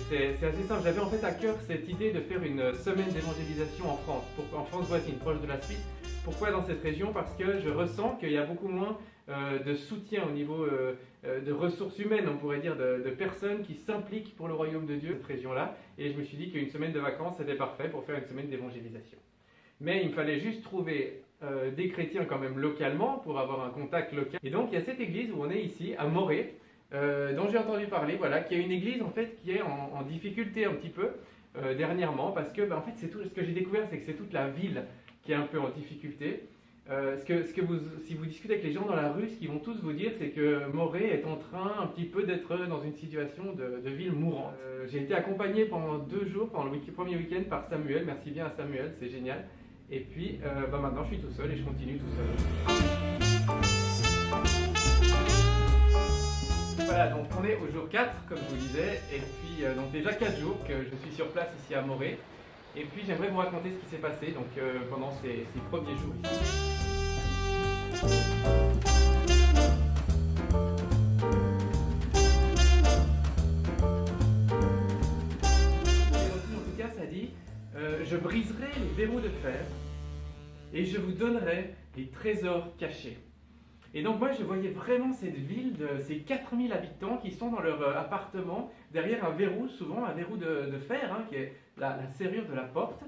c'est assez simple. J'avais en fait à cœur cette idée de faire une semaine d'évangélisation en France, en France voisine, proche de la Suisse. Pourquoi dans cette région? Parce que je ressens qu'il y a beaucoup moins de soutien au niveau de ressources humaines, on pourrait dire, de personnes qui s'impliquent pour le royaume de Dieu, cette région-là. Et je me suis dit qu'une semaine de vacances, c'était parfait pour faire une semaine d'évangélisation. Mais il me fallait juste trouver des chrétiens quand même localement pour avoir un contact local. Et donc il y a cette église où on est ici, à Morée, dont j'ai entendu parler, voilà, qui est une église en fait qui est en difficulté un petit peu dernièrement, parce que en fait c'est tout ce que j'ai découvert, c'est que c'est toute la ville qui est un peu en difficulté. Si vous discutez avec les gens dans la rue, ce qu'ils vont tous vous dire, c'est que Morée est en train un petit peu d'être dans une situation de ville mourante. J'ai été accompagné pendant 2 jours, pendant le premier week-end, par Samuel. Merci bien à Samuel, c'est génial. Et puis maintenant je suis tout seul et je continue tout seul. Voilà, donc on est au jour 4, comme je vous disais, et puis donc déjà 4 jours que je suis sur place ici à Morée. Et puis j'aimerais vous raconter ce qui s'est passé donc, pendant ces premiers jours ici. En tout cas, ça dit je briserai les verrous de fer et je vous donnerai les trésors cachés. Et donc moi je voyais vraiment cette ville de ces 4000 habitants qui sont dans leur appartement derrière un verrou, souvent un verrou de fer, qui est la serrure de la porte.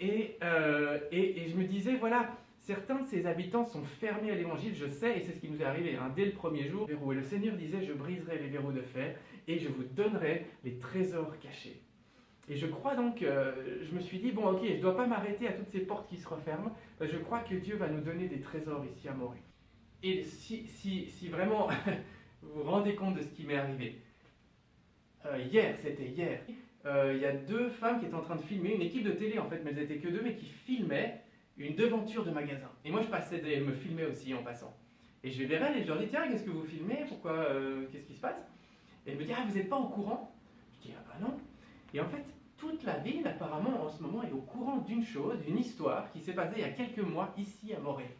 Et je me disais, voilà, certains de ces habitants sont fermés à l'évangile, je sais, et c'est ce qui nous est arrivé dès le premier jour. Et le Seigneur disait, je briserai les verrous de fer et je vous donnerai les trésors cachés. Et je crois donc, je me suis dit, bon ok, je ne dois pas m'arrêter à toutes ces portes qui se referment, je crois que Dieu va nous donner des trésors ici à Morée. Et si vraiment vous vous rendez compte de ce qui m'est arrivé, c'était hier, il y a 2 femmes qui étaient en train de filmer, une équipe de télé en fait, mais elles n'étaient que 2, mais qui filmaient une devanture de magasin. Et moi je passais, elles me filmaient aussi en passant. Et je vais vers elles et je leur dis, tiens, qu'est-ce que vous filmez? Pourquoi? Qu'est-ce qui se passe? Et elles me disent, ah, vous n'êtes pas au courant? Je dis, ah bah non. Et en fait, toute la ville apparemment en ce moment est au courant d'une chose, d'une histoire qui s'est passée il y a quelques mois ici à Morée.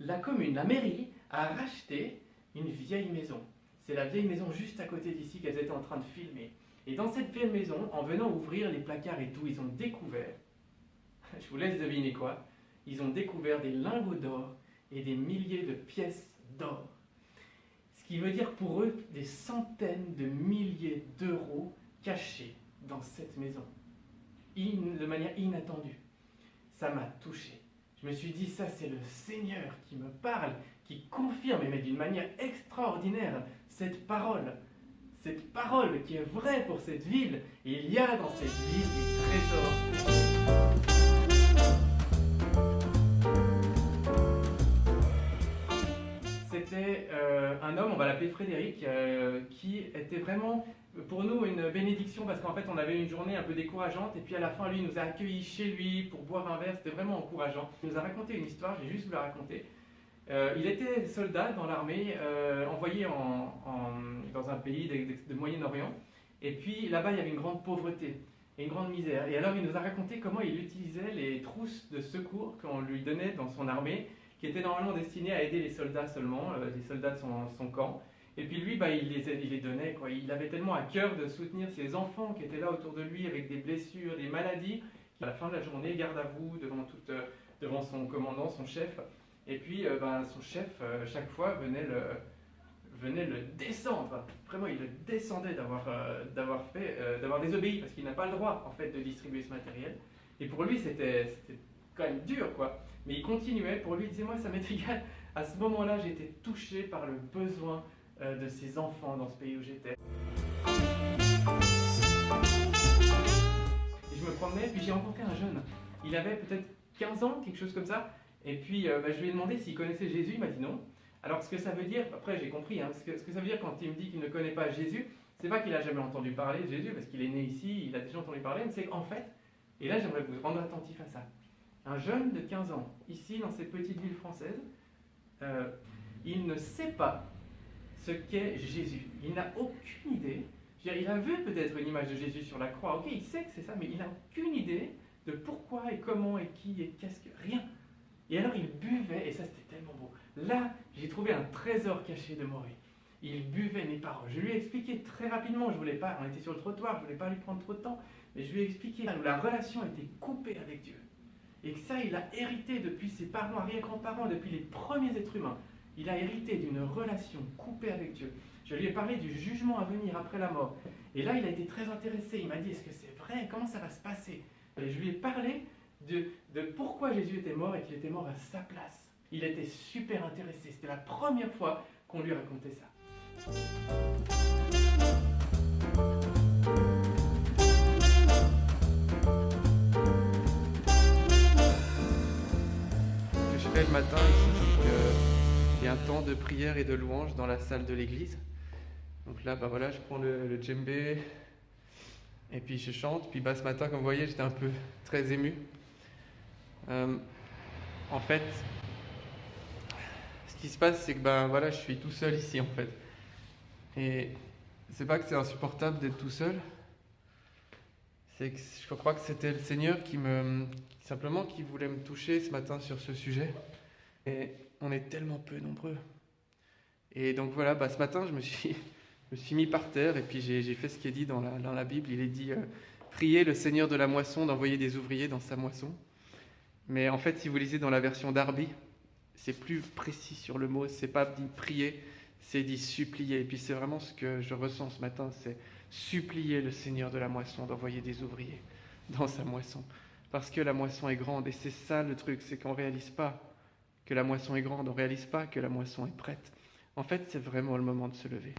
La commune, la mairie, a racheté une vieille maison. C'est la vieille maison juste à côté d'ici qu'elles étaient en train de filmer. Et dans cette vieille maison, en venant ouvrir les placards et tout, ils ont découvert, je vous laisse deviner quoi, ils ont découvert des lingots d'or et des milliers de pièces d'or. Ce qui veut dire pour eux des centaines de milliers d'euros cachés dans cette maison, de manière inattendue. Ça m'a touché. Je me suis dit, ça c'est le Seigneur qui me parle, qui confirme, mais d'une manière extraordinaire, cette parole qui est vraie pour cette ville. Et il y a dans cette ville des trésors. C'était un homme, on va l'appeler Frédéric, qui était vraiment pour nous une bénédiction parce qu'en fait on avait une journée un peu décourageante et puis à la fin lui il nous a accueillis chez lui pour boire un verre, c'était vraiment encourageant. Il nous a raconté une histoire, je vais juste vous la raconter. Il était soldat dans l'armée, envoyé dans un pays de Moyen-Orient, et puis là-bas il y avait une grande pauvreté et une grande misère. Et alors il nous a raconté comment il utilisait les trousses de secours qu'on lui donnait dans son armée, qui étaient normalement destinées à aider les soldats seulement, les soldats de son camp. Et puis lui, il les donnait, quoi. Il avait tellement à cœur de soutenir ses enfants qui étaient là autour de lui avec des blessures, des maladies, qu'à la fin de la journée, garde à vous devant son commandant, son chef. Et puis son chef, chaque fois, venait le descendre. Vraiment, il le descendait d'avoir désobéi, parce qu'il n'a pas le droit, en fait, de distribuer ce matériel. Et pour lui, c'était quand même dur, quoi. Mais il continuait. Pour lui, il disait, moi, ça m'est égal. À ce moment-là, j'ai été touché par le besoin de ses enfants dans ce pays où j'étais. Et je me promenais, puis j'ai rencontré un jeune. Il avait peut-être 15 ans, quelque chose comme ça. Et puis je lui ai demandé s'il connaissait Jésus, il m'a dit non. Alors ce que ça veut dire, après j'ai compris, ce que ça veut dire quand il me dit qu'il ne connaît pas Jésus, c'est pas qu'il n'a jamais entendu parler de Jésus, parce qu'il est né ici, il a déjà entendu parler, mais c'est qu'en fait, et là j'aimerais vous rendre attentif à ça, un jeune de 15 ans, ici dans cette petite ville française, il ne sait pas ce qu'est Jésus. Il n'a aucune idée. Il a vu peut-être une image de Jésus sur la croix. Ok, il sait que c'est ça, mais il n'a aucune idée de pourquoi et comment et qui et qu'est-ce que... Rien. Et alors il buvait, et ça c'était tellement beau. Là, j'ai trouvé un trésor caché de Morée. il buvait mes paroles. Je lui ai expliqué très rapidement, je voulais pas, on était sur le trottoir, je voulais pas lui prendre trop de temps, mais je lui ai expliqué où la relation était coupée avec Dieu. Et que ça, il a hérité depuis ses parents, arrière-grands-parents, depuis les premiers êtres humains. Il a hérité d'une relation coupée avec Dieu. Je lui ai parlé du jugement à venir après la mort. Et là, il a été très intéressé. Il m'a dit, est-ce que c'est vrai? Comment ça va se passer? Et je lui ai parlé de pourquoi Jésus était mort et qu'il était mort à sa place. Il était super intéressé. C'était la première fois qu'on lui racontait ça. Je fais le matin ici, il y a un temps de prière et de louange dans la salle de l'église. Donc là, voilà, je prends le djembé et puis je chante. Puis ce matin, comme vous voyez, j'étais un peu très ému. En fait, ce qui se passe, c'est que voilà, je suis tout seul ici en fait. Et c'est pas que c'est insupportable d'être tout seul. C'est que je crois que c'était le Seigneur qui voulait me toucher ce matin sur ce sujet. Et on est tellement peu nombreux. Et donc voilà, ce matin, je me suis mis par terre et puis j'ai fait ce qui est dit dans la Bible. Il est dit priez le Seigneur de la moisson d'envoyer des ouvriers dans sa moisson. Mais en fait, si vous lisez dans la version Darby, c'est plus précis sur le mot. C'est pas dit prier, c'est dit supplier. Et puis c'est vraiment ce que je ressens ce matin, c'est supplier le Seigneur de la moisson d'envoyer des ouvriers dans sa moisson. Parce que la moisson est grande. Et c'est ça le truc, c'est qu'on ne réalise pas que la moisson est grande, on ne réalise pas que la moisson est prête. En fait, c'est vraiment le moment de se lever.